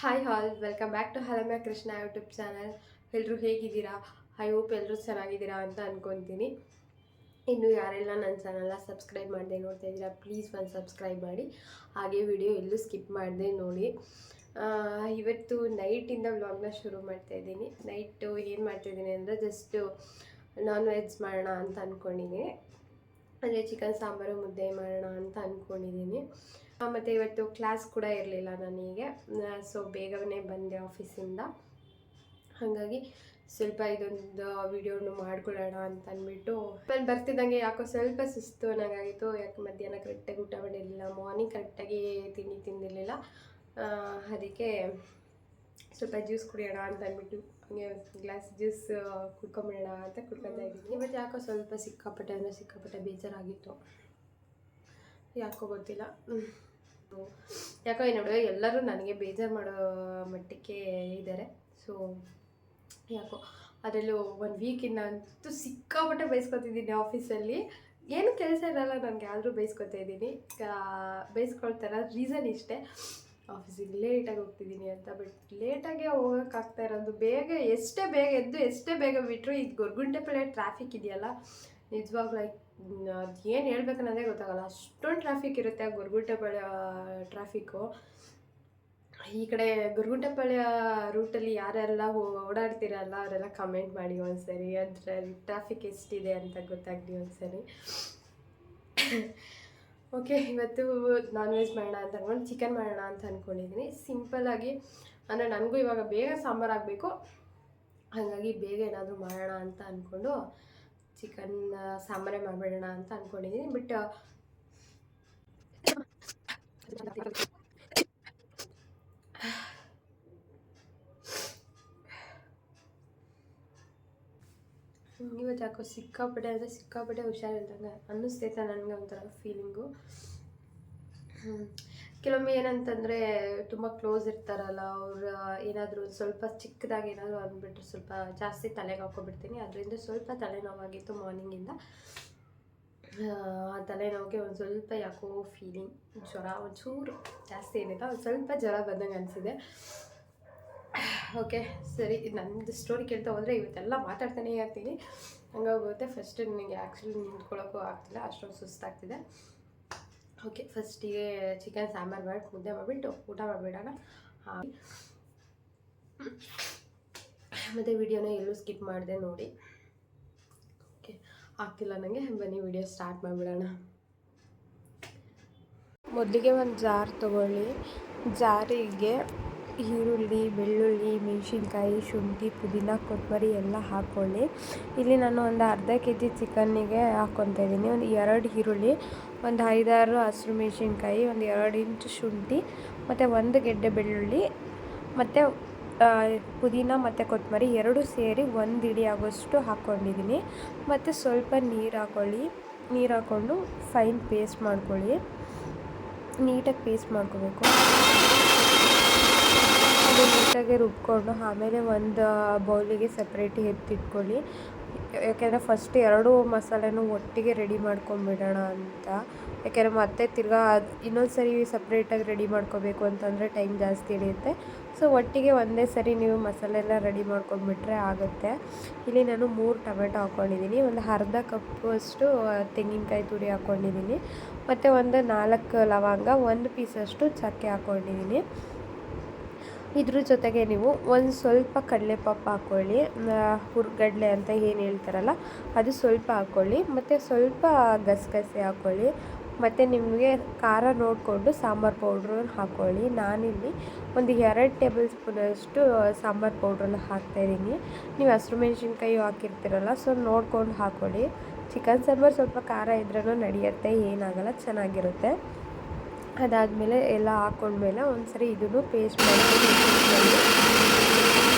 Hi all, welcome back to Halamya Krishna YouTube channel. ಎಲ್ಲರೂ ಹೇಗಿದ್ದೀರಾ? I hope ಎಲ್ಲರೂ ಚೆನ್ನಾಗಿದ್ದೀರಾ ಅಂತ ಅಂದ್ಕೊತೀನಿ. ಇನ್ನು ಯಾರೆಲ್ಲ ನನ್ನ ಚಾನಲ್ನ ಸಬ್ಸ್ಕ್ರೈಬ್ ಮಾಡದೆ ನೋಡ್ತಾ ಇದ್ದೀರಾ, ಪ್ಲೀಸ್ ಒಂದು ಸಬ್ಸ್ಕ್ರೈಬ್ ಮಾಡಿ. ಹಾಗೆ ವಿಡಿಯೋ ಎಲ್ಲೂ ಸ್ಕಿಪ್ ಮಾಡದೆ ನೋಡಿ. ಇವತ್ತು ನೈಟಿಂದ ವ್ಲಾಗ್ನ ಶುರು ಮಾಡ್ತಾಯಿದ್ದೀನಿ. ನೈಟು ಏನು ಮಾಡ್ತಾಯಿದ್ದೀನಿ ಅಂದರೆ ಜಸ್ಟು ನಾನ್ ವೆಜ್ ಮಾಡೋಣ ಅಂತ ಅಂದ್ಕೊಂಡಿದ್ದೀನಿ. ಅಂದರೆ ಚಿಕನ್ ಸಾಂಬಾರು ಮುದ್ದೆ ಮಾಡೋಣ ಅಂತ ಅಂದ್ಕೊಂಡಿದ್ದೀನಿ. ಮತ್ತು ಇವತ್ತು ಕ್ಲಾಸ್ ಕೂಡ ಇರಲಿಲ್ಲ ನನಗೆ, ಸೊ ಬೇಗನೆ ಬಂದೆ ಆಫೀಸಿಂದ. ಹಾಗಾಗಿ ಸ್ವಲ್ಪ ಇದೊಂದು ವಿಡಿಯೋನು ಮಾಡ್ಕೊಳ್ಳೋಣ ಅಂತ ಅಂದ್ಬಿಟ್ಟು ನಾನು ಬರ್ತಿದ್ದಂಗೆ ಯಾಕೋ ಸ್ವಲ್ಪ ಸುಸ್ತು ಅನ್ನೋಂಗಾಗಿತ್ತು. ಯಾಕೆ ಮಧ್ಯಾಹ್ನ ಕರೆಕ್ಟಾಗಿ ಊಟ ಮಾಡಿರಲಿಲ್ಲ, ಮಾರ್ನಿಂಗ್ ಕರೆಕ್ಟಾಗಿ ತಿಂಡಿ ತಿಂದಿರಲಿಲ್ಲ. ಅದಕ್ಕೆ ಸ್ವಲ್ಪ ಜ್ಯೂಸ್ ಕುಡಿಯೋಣ ಅಂತ ಅಂದ್ಬಿಟ್ಟು ಹಾಗೆ ಗ್ಲಾಸ್ ಜ್ಯೂಸ್ ಕುಡ್ಕೊಂಬಿಡೋಣ ಅಂತ ಕುಡ್ಕೊತಾ ಇದ್ದೀನಿ. ಇವತ್ತು ಯಾಕೋ ಸ್ವಲ್ಪ ಸಿಕ್ಕಾಪಟ್ಟೆ ಬೇಜಾರಾಗಿತ್ತು, ಯಾಕೋ ಗೊತ್ತಿಲ್ಲ. ಯಾಕೋ ಈ ನಡುವೆ ಎಲ್ಲರೂ ನನಗೆ ಬೇಜಾರು ಮಾಡೋ ಮಟ್ಟಕ್ಕೆ ಇದ್ದಾರೆ. ಸೊ ಯಾಕೋ ಅದರಲ್ಲೂ 1 ವೀಕಿಂದ ಅಂತೂ ಸಿಕ್ಕಾಪಟ್ಟೆ ಬೈಸ್ಕೊತಿದ್ದೀನಿ ಆಫೀಸಲ್ಲಿ. ಏನು ಕೆಲಸ ಇರಲ್ಲ ನನಗೆ, ಆದರೂ ಬೈಸ್ಕೊತಾ ಇದ್ದೀನಿ. ಬೈಸ್ಕೊಳ್ತಾರ ರೀಸನ್ ಇಷ್ಟೇ, ಆಫೀಸಿಗೆ ಲೇಟಾಗಿ ಹೋಗ್ತಿದ್ದೀನಿ ಅಂತ. ಬಟ್ ಲೇಟಾಗೆ ಹೋಗೋಕ್ಕಾಗ್ತಾ ಇರೋದು, ಎಷ್ಟೇ ಬೇಗ ಎದ್ದು ಎಷ್ಟೇ ಬೇಗ ಬಿಟ್ಟರು ಈ ಗೊರಗುಂಟೆಪಾಳ್ಯ ಟ್ರಾಫಿಕ್ ಇದೆಯಲ್ಲ, ನಿಜವಾಗ್ಲೂ ಅದು ಏನು ಹೇಳ್ಬೇಕನ್ನೋದೇ ಗೊತ್ತಾಗಲ್ಲ. ಅಷ್ಟೊಂದು ಟ್ರಾಫಿಕ್ ಇರುತ್ತೆ ಆ ಗೊರಗುಂಟೆಪಾಳ್ಯ ಟ್ರಾಫಿಕ್ಕು. ಈ ಕಡೆ ಗೊರಗುಂಟೆಪಾಳ್ಯ ರೂಟಲ್ಲಿ ಯಾರೆಲ್ಲ ಓಡಾಡ್ತಿರಲ್ಲ ಅವರೆಲ್ಲ ಕಮೆಂಟ್ ಮಾಡಿ ಒಂದ್ಸರಿ, ಅದರಲ್ಲಿ ಟ್ರಾಫಿಕ್ ಎಷ್ಟಿದೆ ಅಂತ ಗೊತ್ತಾಗಲಿ ಒಂದ್ಸರಿ. ಓಕೆ, ಇವತ್ತು ನಾನ್ ವೆಜ್ ಮಾಡೋಣ ಅಂತ ಅಂದ್ಕೊಂಡು ಚಿಕನ್ ಮಾಡೋಣ ಅಂತ ಅಂದ್ಕೊಂಡಿದ್ದೀನಿ. ಸಿಂಪಲ್ಲಾಗಿ, ಅಂದರೆ ನನಗೂ ಇವಾಗ ಬೇಗ ಸಾಂಬಾರು ಆಗಬೇಕು, ಹಾಗಾಗಿ ಬೇಗ ಏನಾದರೂ ಮಾಡೋಣ ಅಂತ ಅಂದ್ಕೊಂಡು ಚಿಕನ್ ಸಾಂಬಾರೇ ಮಾಡಿಬಿಡೋಣ ಅಂತ ಅಂದ್ಕೊಂಡಿದ್ದೀನಿ. ಬಟ್ ಇವತ್ತು ಯಾಕೋ ಸಿಕ್ಕಾಪಟ್ಟೆ ಹುಷಾರಿಲ್ದಂಗೆ ಅನ್ನಿಸ್ತೈತೆ ನನಗೆ, ಒಂಥರ ಫೀಲಿಂಗು. ಕೆಲವೊಮ್ಮೆ ಏನಂತಂದರೆ ತುಂಬ ಕ್ಲೋಸ್ ಇರ್ತಾರಲ್ಲ ಅವರು, ಏನಾದರೂ ಸ್ವಲ್ಪ ಚಿಕ್ಕದಾಗಿ ಏನಾದರೂ ಅಂದ್ಬಿಟ್ರೆ ಸ್ವಲ್ಪ ಜಾಸ್ತಿ ತಲೆಗೆ ಹಾಕ್ಕೊಬಿಡ್ತೀನಿ. ಅದರಿಂದ ಸ್ವಲ್ಪ ತಲೆನೋವಾಗಿತ್ತು ಮಾರ್ನಿಂಗಿಂದ. ಆ ತಲೆನೋವಿಗೆ ಒಂದು ಸ್ವಲ್ಪ ಯಾಕೋ ಫೀಲಿಂಗ್, ಜ್ವರ ಒಂಚೂರು ಜಾಸ್ತಿ ಏನಿಲ್ಲ, ಒಂದು ಸ್ವಲ್ಪ ಜ್ವರ ಬಂದಂಗೆ ಅನಿಸಿದೆ. ಓಕೆ ಸರಿ, ನನ್ನದು ಸ್ಟೋರಿ ಕೇಳ್ತಾ ಹೋದರೆ ಇವತ್ತೆಲ್ಲ ಮಾತಾಡ್ತಾನೇ ಇರ್ತೀನಿ, ಹಂಗಾಗೋಗುತ್ತೆ. ಫಸ್ಟ್ ನನಗೆ ಆ್ಯಕ್ಚುಲಿ ನಿಂತ್ಕೊಳ್ಳೋಕ್ಕೂ ಆಗ್ತಿಲ್ಲ, ಅಷ್ಟೊಂದು ಸುಸ್ತಾಗ್ತಿದೆ. ಓಕೆ, ಫಸ್ಟಿಗೆ ಚಿಕನ್ ಸಾಂಬಾರು ಮಾಡಿ ಮುದ್ದೆ ಮಾಡಿಬಿಟ್ಟು ಊಟ ಮಾಡಿಬಿಡೋಣ. ಮತ್ತು ವಿಡಿಯೋನ ಎಲ್ಲೂ ಸ್ಕಿಪ್ ಮಾಡಿದೆ ನೋಡಿ. ಓಕೆ, ಆಗ್ತಿಲ್ಲ ನನಗೆ, ಬನ್ನಿ ವಿಡಿಯೋ ಸ್ಟಾರ್ಟ್ ಮಾಡಿಬಿಡೋಣ. ಮೊದಲಿಗೆ ಒಂದು ಜಾರ್ ತೊಗೊಳ್ಳಿ. ಜಾರಿಗೆ ಈರುಳ್ಳಿ, ಬೆಳ್ಳುಳ್ಳಿ, ಮೆಣಸಿನ್ಕಾಯಿ, ಶುಂಠಿ, ಪುದೀನ, ಕೊತ್ತಂಬರಿ ಎಲ್ಲ ಹಾಕ್ಕೊಳ್ಳಿ. ಇಲ್ಲಿ ನಾನು ಒಂದು ಅರ್ಧ kg ಚಿಕನ್ನಿಗೆ ಹಾಕ್ಕೊತಾ ಇದ್ದೀನಿ. ಒಂದು 2 ಈರುಳ್ಳಿ, ಒಂದು 5-6 ಹಸಿರು ಮೆಣಸಿನ್ಕಾಯಿ, ಒಂದು 2 ಇಂಚು ಶುಂಠಿ, ಮತ್ತು 1 ಗೆಡ್ಡೆ ಬೆಳ್ಳುಳ್ಳಿ, ಮತ್ತು ಪುದೀನ ಮತ್ತು ಕೊತ್ತಂಬರಿ 2 ಸೇರಿ 1 ಹಿಡಿ ಆಗೋಷ್ಟು ಹಾಕ್ಕೊಂಡಿದ್ದೀನಿ. ಮತ್ತು ಸ್ವಲ್ಪ ನೀರು ಹಾಕ್ಕೊಳ್ಳಿ. ನೀರು ಹಾಕ್ಕೊಂಡು ಫೈನ್ ಪೇಸ್ಟ್ ಮಾಡ್ಕೊಳ್ಳಿ. ನೀಟಾಗಿ ಪೇಸ್ಟ್ ಮಾಡ್ಕೋಬೇಕು. ಅದು ನೀಟಾಗಿ ರುಬ್ಕೊಂಡು ಆಮೇಲೆ ಒಂದು ಬೌಲಿಗೆ ಸಪ್ರೇಟ್ ಎತ್ತಿಟ್ಕೊಳ್ಳಿ. ಯಾಕೆಂದರೆ ಫಸ್ಟ್ 2 ಮಸಾಲೆನೂ ಒಟ್ಟಿಗೆ ರೆಡಿ ಮಾಡ್ಕೊಂಬಿಡೋಣ ಅಂತ. ಯಾಕೆಂದರೆ ಮತ್ತೆ ತಿರ್ಗಾ ಇನ್ನೊಂದು ಸರಿ ಸಪ್ರೇಟಾಗಿ ರೆಡಿ ಮಾಡ್ಕೋಬೇಕು ಅಂತಂದರೆ ಟೈಮ್ ಜಾಸ್ತಿ ಹಿಡಿಯುತ್ತೆ. ಸೊ ಒಟ್ಟಿಗೆ ಒಂದೇ ಸರಿ ನೀವು ಮಸಾಲೆ ಎಲ್ಲ ರೆಡಿ ಮಾಡ್ಕೊಂಡ್ಬಿಟ್ರೆ ಆಗುತ್ತೆ. ಇಲ್ಲಿ ನಾನು 3 ಟೊಮೆಟೊ ಹಾಕ್ಕೊಂಡಿದ್ದೀನಿ, ಒಂದು ಅರ್ಧ ಕಪ್ಪಷ್ಟು ತೆಂಗಿನಕಾಯಿ ತುರಿ ಹಾಕ್ಕೊಂಡಿದ್ದೀನಿ, ಮತ್ತು ಒಂದು 4 ಲವಂಗ, 1 ಪೀಸಷ್ಟು ಚಕ್ಕೆ ಹಾಕ್ಕೊಂಡಿದ್ದೀನಿ. ಇದ್ರ ಜೊತೆಗೆ ನೀವು ಒಂದು ಸ್ವಲ್ಪ ಕಡಲೆಪಪ್ಪು ಹಾಕ್ಕೊಳ್ಳಿ, ಹುರ್ಗಡ್ಲೆ ಅಂತ ಏನು ಹೇಳ್ತಾರಲ್ಲ ಅದು ಸ್ವಲ್ಪ ಹಾಕ್ಕೊಳ್ಳಿ, ಮತ್ತು ಸ್ವಲ್ಪ ಗಸಗಸೆ ಹಾಕ್ಕೊಳ್ಳಿ, ಮತ್ತು ನಿಮಗೆ ಖಾರ ನೋಡಿಕೊಂಡು ಸಾಂಬಾರು ಪೌಡ್ರು ಹಾಕ್ಕೊಳ್ಳಿ. ನಾನಿಲ್ಲಿ ಒಂದು 2 ಟೇಬಲ್ ಸ್ಪೂನಷ್ಟು ಸಾಂಬಾರು ಪೌಡ್ರನ್ನ ಹಾಕ್ತಾಯಿದ್ದೀನಿ. ನೀವು ಹಸಿರು ಮೆಣಸಿನ್ಕಾಯಿ ಹಾಕಿರ್ತೀರಲ್ಲ, ಸೊ ನೋಡ್ಕೊಂಡು ಹಾಕ್ಕೊಳ್ಳಿ. ಚಿಕನ್ ಸಾಂಬಾರು ಸ್ವಲ್ಪ ಖಾರ ಇದ್ರೂ ನಡೆಯುತ್ತೆ, ಏನಾಗಲ್ಲ, ಚೆನ್ನಾಗಿರುತ್ತೆ. ಅದಾದಮೇಲೆ ಎಲ್ಲ ಹಾಕ್ಕೊಂಡ್ಮೇಲೆ ಒಂದು ಸರಿ ಇದನ್ನು ಪೇಸ್ಟ್ ಮಾಡಬೇಕು.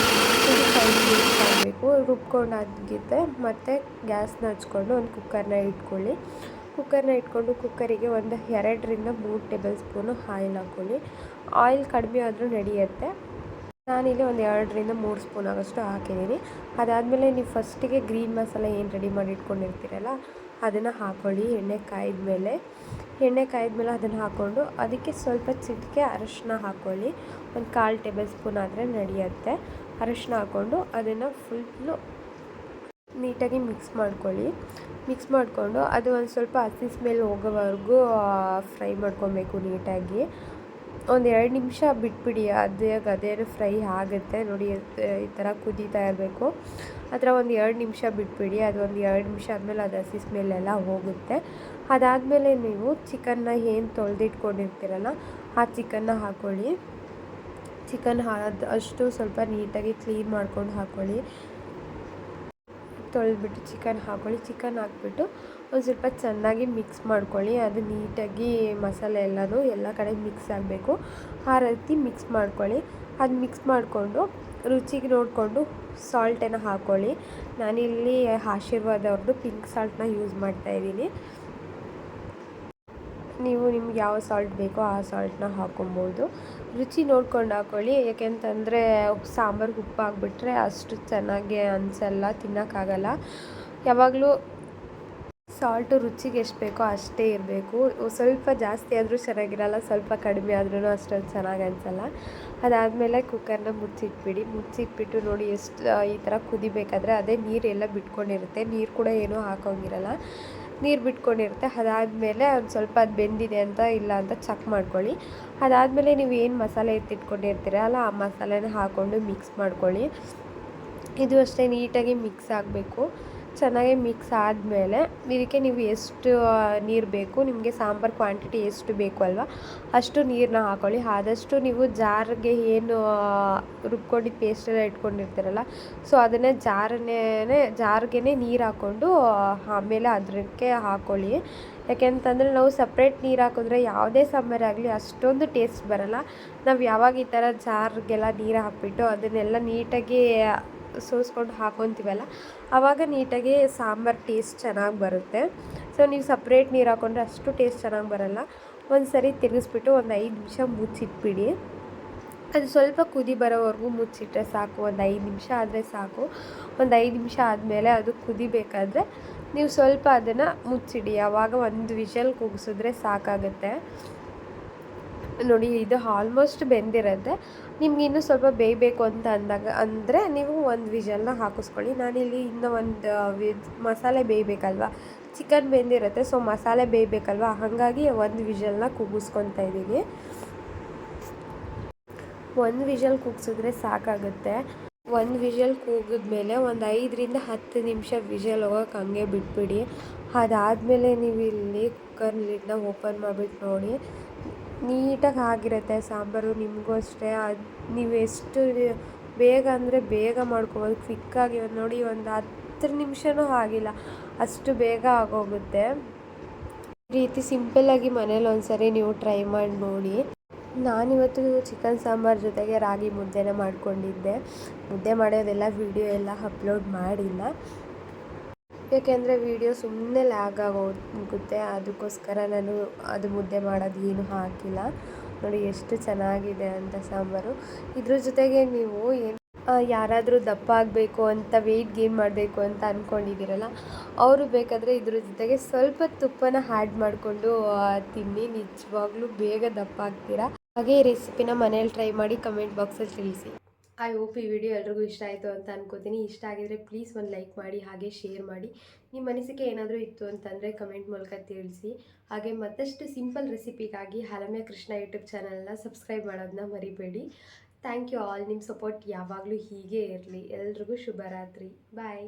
ರುಬ್ಕೊಂಡಾಗಿದೆ. ಮತ್ತು ಗ್ಯಾಸ್ನ ಹಚ್ಕೊಂಡು ಒಂದು ಕುಕ್ಕರ್ನ ಇಟ್ಕೊಳ್ಳಿ. ಕುಕ್ಕರಿಗೆ ಒಂದು 2ರಿಂದ 3 ಟೇಬಲ್ ಸ್ಪೂನು ಆಯಿಲ್ ಹಾಕ್ಕೊಳ್ಳಿ. ಆಯಿಲ್ ಕಡಿಮೆ ಆದರೂ ನಡೆಯುತ್ತೆ. ನಾನಿಲ್ಲಿ ಒಂದು 2ರಿಂದ 3 ಸ್ಪೂನ್ ಆಗೋಷ್ಟು ಹಾಕಿದ್ದೀನಿ. ಅದಾದಮೇಲೆ ನೀವು ಫಸ್ಟಿಗೆ ಗ್ರೀನ್ ಮಸಾಲೆ ಏನು ರೆಡಿ ಮಾಡಿ ಇಟ್ಕೊಂಡಿರ್ತೀರಲ್ಲ ಅದನ್ನು ಹಾಕ್ಕೊಳ್ಳಿ. ಎಣ್ಣೆ ಕಾಯ್ದ ಮೇಲೆ ಎಣ್ಣೆ ಕಾಯ್ದ್ಮೇಲೆ ಅದನ್ನು ಹಾಕ್ಕೊಂಡು ಅದಕ್ಕೆ ಸ್ವಲ್ಪ ಚಿಟಿಕೆ ಅರಶಿನ ಹಾಕ್ಕೊಳ್ಳಿ. ಒಂದು 1/4 ಟೇಬಲ್ ಸ್ಪೂನ್ ಆದರೆ ನಡೆಯುತ್ತೆ. ಅರಶಿನ ಹಾಕ್ಕೊಂಡು ಅದನ್ನು ಫುಲ್ಲು ನೀಟಾಗಿ ಮಿಕ್ಸ್ ಮಾಡ್ಕೊಳ್ಳಿ. ಮಿಕ್ಸ್ ಮಾಡಿಕೊಂಡು ಅದು ಒಂದು ಸ್ವಲ್ಪ ಹಸಿ ಸ್ಮೆಲ್ ಹೋಗೋವರೆಗೂ ಫ್ರೈ ಮಾಡ್ಕೊಬೇಕು ನೀಟಾಗಿ. ಒಂದು 2 ನಿಮಿಷ ಬಿಟ್ಬಿಡಿ, ಅದೇನು ಫ್ರೈ ಆಗುತ್ತೆ ನೋಡಿ. ಈ ಥರ ಕುದೀತಾ ಇರಬೇಕು. ಆ ಥರ ಒಂದು 2 ನಿಮಿಷ ಬಿಟ್ಬಿಡಿ. ಅದು ಒಂದು 2 ನಿಮಿಷ ಆದಮೇಲೆ ಅದು ಹಸಿ ಸ್ಮೆಲ್ಲೆಲ್ಲ ಹೋಗುತ್ತೆ. ಅದಾದಮೇಲೆ ನೀವು ಚಿಕನ್ನ ಏನು ತೊಳೆದಿಟ್ಕೊಂಡಿರ್ತೀರಲ್ಲ ಆ ಚಿಕನ್ನ ಹಾಕ್ಕೊಳ್ಳಿ. ಚಿಕನ್ ಅಷ್ಟು ಸ್ವಲ್ಪ ನೀಟಾಗಿ ಕ್ಲೀನ್ ಮಾಡ್ಕೊಂಡು ಹಾಕ್ಕೊಳ್ಳಿ. ತೊಳೆದ್ಬಿಟ್ಟು ಚಿಕನ್ ಹಾಕ್ಕೊಳ್ಳಿ. ಚಿಕನ್ ಹಾಕ್ಬಿಟ್ಟು ಒಂದು ಸ್ವಲ್ಪ ಚೆನ್ನಾಗಿ ಮಿಕ್ಸ್ ಮಾಡ್ಕೊಳ್ಳಿ. ಅದು ನೀಟಾಗಿ ಮಸಾಲೆ ಎಲ್ಲ ಕಡೆ ಮಿಕ್ಸ್ ಆಗಬೇಕು. ಆ ರೀತಿ ಮಿಕ್ಸ್ ಮಾಡ್ಕೊಳ್ಳಿ. ಅದು ಮಿಕ್ಸ್ ಮಾಡಿಕೊಂಡು ರುಚಿಗೆ ನೋಡಿಕೊಂಡು ಸಾಲ್ಟನ್ನು ಹಾಕ್ಕೊಳ್ಳಿ. ನಾನಿಲ್ಲಿ ಆಶೀರ್ವಾದ್ ಅವ್ರದ್ದು ಪಿಂಕ್ ಸಾಲ್ಟನ್ನ ಯೂಸ್ ಮಾಡ್ತಾಯಿದ್ದೀನಿ. ನೀವು ನಿಮ್ಗೆ ಯಾವ ಸಾಲ್ಟ್ ಬೇಕೋ ಆ ಸಾಲ್ಟನ್ನ ಹಾಕ್ಕೊಬೋದು. ರುಚಿ ನೋಡ್ಕೊಂಡು ಹಾಕ್ಕೊಳ್ಳಿ. ಯಾಕೆಂತಂದರೆ ಸಾಂಬಾರ್ಗೆ ಉಪ್ಪು ಹಾಕ್ಬಿಟ್ರೆ ಅಷ್ಟು ಚೆನ್ನಾಗಿ ಅನಿಸಲ್ಲ, ತಿನ್ನೋಕ್ಕಾಗಲ್ಲ. ಯಾವಾಗಲೂ ಸಾಲ್ಟು ರುಚಿಗೆ ಎಷ್ಟು ಬೇಕೋ ಅಷ್ಟೇ ಇರಬೇಕು. ಸ್ವಲ್ಪ ಜಾಸ್ತಿ ಆದರೂ ಚೆನ್ನಾಗಿರಲ್ಲ, ಸ್ವಲ್ಪ ಕಡಿಮೆ ಆದ್ರೂ ಅಷ್ಟೊಂದು ಚೆನ್ನಾಗಿ ಅನಿಸಲ್ಲ. ಅದಾದಮೇಲೆ ಕುಕ್ಕರ್ನ ಮುಚ್ಚಿಟ್ಬಿಟ್ಟು ನೋಡಿ ಎಷ್ಟು ಈ ಥರ ಕುದಿಬೇಕಾದ್ರೆ ಅದೇ ನೀರೆಲ್ಲ ಬಿಟ್ಕೊಂಡಿರುತ್ತೆ. ನೀರು ಕೂಡ ಏನೂ ಹಾಕೋಂಗಿರಲ್ಲ, ನೀರು ಬಿಟ್ಕೊಂಡಿರುತ್ತೆ. ಅದಾದಮೇಲೆ ಒಂದು ಸ್ವಲ್ಪ ಅದು ಬೆಂದಿದೆ ಅಂತ ಇಲ್ಲ ಅಂತ ಚೆಕ್ ಮಾಡ್ಕೊಳ್ಳಿ. ಅದಾದಮೇಲೆ ನೀವು ಏನು ಮಸಾಲೆ ಎತ್ತಿಟ್ಕೊಂಡಿರ್ತೀರಲ್ಲ ಆ ಮಸಾಲೆನ ಹಾಕ್ಕೊಂಡು ಮಿಕ್ಸ್ ಮಾಡ್ಕೊಳ್ಳಿ. ಇದು ಅಷ್ಟೇ ನೀಟಾಗಿ ಮಿಕ್ಸ್ ಆಗಬೇಕು. ಚೆನ್ನಾಗಿ ಮಿಕ್ಸ್ ಆದಮೇಲೆ ಇದಕ್ಕೆ ನೀವು ಎಷ್ಟು ನೀರು ಬೇಕು, ನಿಮಗೆ ಸಾಂಬಾರು ಕ್ವಾಂಟಿಟಿ ಎಷ್ಟು ಬೇಕು ಅಲ್ವಾ ಅಷ್ಟು ನೀರನ್ನ ಹಾಕ್ಕೊಳ್ಳಿ. ಆದಷ್ಟು ನೀವು ಜಾರ್ಗೆ ಏನು ರುಬ್ಕೊಂಡಿದ್ದು ಪೇಸ್ಟೆಲ್ಲ ಇಟ್ಕೊಂಡಿರ್ತೀರಲ್ಲ ಸೊ ಅದನ್ನೇ ಜಾರ್ಗೆ ನೀರು ಹಾಕ್ಕೊಂಡು ಆಮೇಲೆ ಅದಕ್ಕೆ ಹಾಕ್ಕೊಳ್ಳಿ. ಯಾಕೆಂತಂದರೆ ನಾವು ಸಪ್ರೇಟ್ ನೀರು ಹಾಕಿದ್ರೆ ಯಾವುದೇ ಸಾಂಬಾರಾಗಲಿ ಅಷ್ಟೊಂದು ಟೇಸ್ಟ್ ಬರೋಲ್ಲ. ನಾವು ಯಾವಾಗ ಈ ಥರ ಜಾರ್ಗೆಲ್ಲ ನೀರು ಹಾಕ್ಬಿಟ್ಟು ಅದನ್ನೆಲ್ಲ ನೀಟಾಗಿ ಸೋಸ್ಕೊಂಡು ಹಾಕ್ಕೊತೀವಲ್ಲ ಆವಾಗ ನೀಟಾಗಿ ಸಾಂಬಾರು ಟೇಸ್ಟ್ ಚೆನ್ನಾಗಿ ಬರುತ್ತೆ. ಸೊ ನೀವು ಸಪ್ರೇಟ್ ನೀರು ಹಾಕ್ಕೊಂಡ್ರೆ ಅಷ್ಟು ಟೇಸ್ಟ್ ಚೆನ್ನಾಗಿ ಬರೋಲ್ಲ. ಒಂದು ಸರಿ ತಿರುಗಿಸ್ಬಿಟ್ಟು ಒಂದು 5 ನಿಮಿಷ ಮುಚ್ಚಿಟ್ಬಿಡಿ. ಅದು ಸ್ವಲ್ಪ ಕುದಿ ಬರೋವರೆಗೂ ಮುಚ್ಚಿಟ್ರೆ ಸಾಕು. ಒಂದು 5 ನಿಮಿಷ ಆದರೆ ಸಾಕು. ಒಂದು 5 ನಿಮಿಷ ಆದಮೇಲೆ ಅದು ಕುದಿಬೇಕಾದ್ರೆ ನೀವು ಸ್ವಲ್ಪ ಅದನ್ನು ಮುಚ್ಚಿಡಿ. ಆವಾಗ ಒಂದು ವಿಷಲ್ ಕೂಗಿಸಿದ್ರೆ ಸಾಕಾಗುತ್ತೆ. ನೋಡಿ ಇದು ಆಲ್ಮೋಸ್ಟ್ ಬೆಂದಿರುತ್ತೆ. ನಿಮ್ಗೆ ಇನ್ನೂ ಸ್ವಲ್ಪ ಬೇಯಬೇಕು ಅಂತ ಅಂದರೆ ನೀವು ಒಂದು ವಿಷಲ್ನ ಹಾಕಿಸ್ಕೊಳ್ಳಿ. ನಾನಿಲ್ಲಿ ಇನ್ನೂ ಒಂದು ಮಸಾಲೆ ಬೇಯಬೇಕಲ್ವ, ಚಿಕನ್ ಬೆಂದಿರುತ್ತೆ ಸೊ ಮಸಾಲೆ ಬೇಯಬೇಕಲ್ವ, ಹಾಗಾಗಿ ಒಂದು ವಿಷಲ್ನ ಕೂಗಿಸ್ಕೊತಾ ಇದ್ದೀನಿ. ಒಂದು ವಿಷಲ್ ಕೂಗಿಸಿದ್ರೆ ಸಾಕಾಗುತ್ತೆ. ಒಂದು ವಿಷಲ್ ಕೂಗಿದ್ಮೇಲೆ ಒಂದು 5ರಿಂದ 10 ನಿಮಿಷ ವಿಷಲ್ ಹೋಗೋಕೆ ಹಂಗೆ ಬಿಟ್ಬಿಡಿ. ಅದಾದಮೇಲೆ ನೀವು ಇಲ್ಲಿ ಕುಕ್ಕರ್ ಲಿಡ್ನ ಓಪನ್ ಮಾಡಿಬಿಟ್ಟು ನೋಡಿ, ನೀಟಾಗಿ ಆಗಿರುತ್ತೆ ಸಾಂಬಾರು. ನಿಮಗೂ ಅಷ್ಟೇ ನೀವು ಎಷ್ಟು ಬೇಗ ಅಂದರೆ ಬೇಗ ಮಾಡ್ಕೊಬೋದು, ಕ್ವಿಕ್ಕಾಗಿ. ನೋಡಿ ಒಂದು 10 ನಿಮಿಷನೂ ಆಗಿಲ್ಲ, ಅಷ್ಟು ಬೇಗ ಆಗೋಗುತ್ತೆ. ಈ ರೀತಿ ಸಿಂಪಲ್ಲಾಗಿ ಮನೇಲಿ ಒಂದ್ಸರಿ ನೀವು ಟ್ರೈ ಮಾಡಿ ನೋಡಿ. ನಾನಿವತ್ತು ಚಿಕನ್ ಸಾಂಬಾರು ಜೊತೆಗೆ ರಾಗಿ ಮುದ್ದೆನ ಮಾಡ್ಕೊಂಡಿದ್ದೆ. ಮುದ್ದೆ ಮಾಡೋದೆಲ್ಲ ವಿಡಿಯೋ ಎಲ್ಲ ಅಪ್ಲೋಡ್ ಮಾಡಿಲ್ಲ, ಏಕೆಂದರೆ ವಿಡಿಯೋ ಸುಮ್ಮನೆ ಲ್ಯಾಗ್ ಆಗೋಗುತ್ತೆ. ಅದಕ್ಕೋಸ್ಕರ ನಾನು ಅದು ಮುದ್ದೆ ಮಾಡೋದು ಏನೂ ಹಾಕಿಲ್ಲ. ನೋಡಿ ಎಷ್ಟು ಚೆನ್ನಾಗಿದೆ ಅಂತ ಸಾಂಬಾರು. ಇದ್ರ ಜೊತೆಗೆ ನೀವು ಯಾರಾದರೂ ದಪ್ಪ ಆಗಬೇಕು ಅಂತ ವೆಯ್ಟ್ ಗೇನ್ ಮಾಡಬೇಕು ಅಂತ ಅಂದ್ಕೊಂಡಿದ್ದೀರಲ್ಲ ಅವರು ಬೇಕಾದರೆ ಇದ್ರ ಜೊತೆಗೆ ಸ್ವಲ್ಪ ತುಪ್ಪನ ಆ್ಯಡ್ ಮಾಡಿಕೊಂಡು ತಿನ್ನಿ. ನಿಜವಾಗ್ಲೂ ಬೇಗ ದಪ್ಪ ಆಗ್ತೀರಾ. ಹಾಗೆ ಈ ರೆಸಿಪಿನ ಮನೇಲಿ ಟ್ರೈ ಮಾಡಿ ಕಮೆಂಟ್ ಬಾಕ್ಸಲ್ಲಿ ತಿಳಿಸಿ. ಐ ಹೋಪ್ ಈ ವಿಡಿಯೋ ಎಲ್ರಿಗೂ ಇಷ್ಟ ಆಯಿತು ಅಂತ ಅನ್ಕೋತೀನಿ. ಇಷ್ಟ ಆಗಿದರೆ ಪ್ಲೀಸ್ ಒಂದು ಲೈಕ್ ಮಾಡಿ, ಹಾಗೆ ಶೇರ್ ಮಾಡಿ. ನಿಮ್ಮ ಅನಿಸಿಕೆ ಏನಾದರೂ ಇತ್ತು ಅಂತಂದರೆ ಕಮೆಂಟ್ ಮೂಲಕ ತಿಳಿಸಿ. ಹಾಗೆ ಮತ್ತಷ್ಟು ಸಿಂಪಲ್ ರೆಸಿಪಿಗಾಗಿ ಹಲಮ್ಯ ಕೃಷ್ಣ ಯೂಟ್ಯೂಬ್ ಚಾನಲ್ನ ಸಬ್ಸ್ಕ್ರೈಬ್ ಮಾಡೋದನ್ನ ಮರಿಬೇಡಿ. Thank you all. ನಿಮ್ಮ ಸಪೋರ್ಟ್ ಯಾವಾಗಲೂ ಹೀಗೆ ಇರಲಿ. ಎಲ್ರಿಗೂ ಶುಭರಾತ್ರಿ. ಬಾಯ್.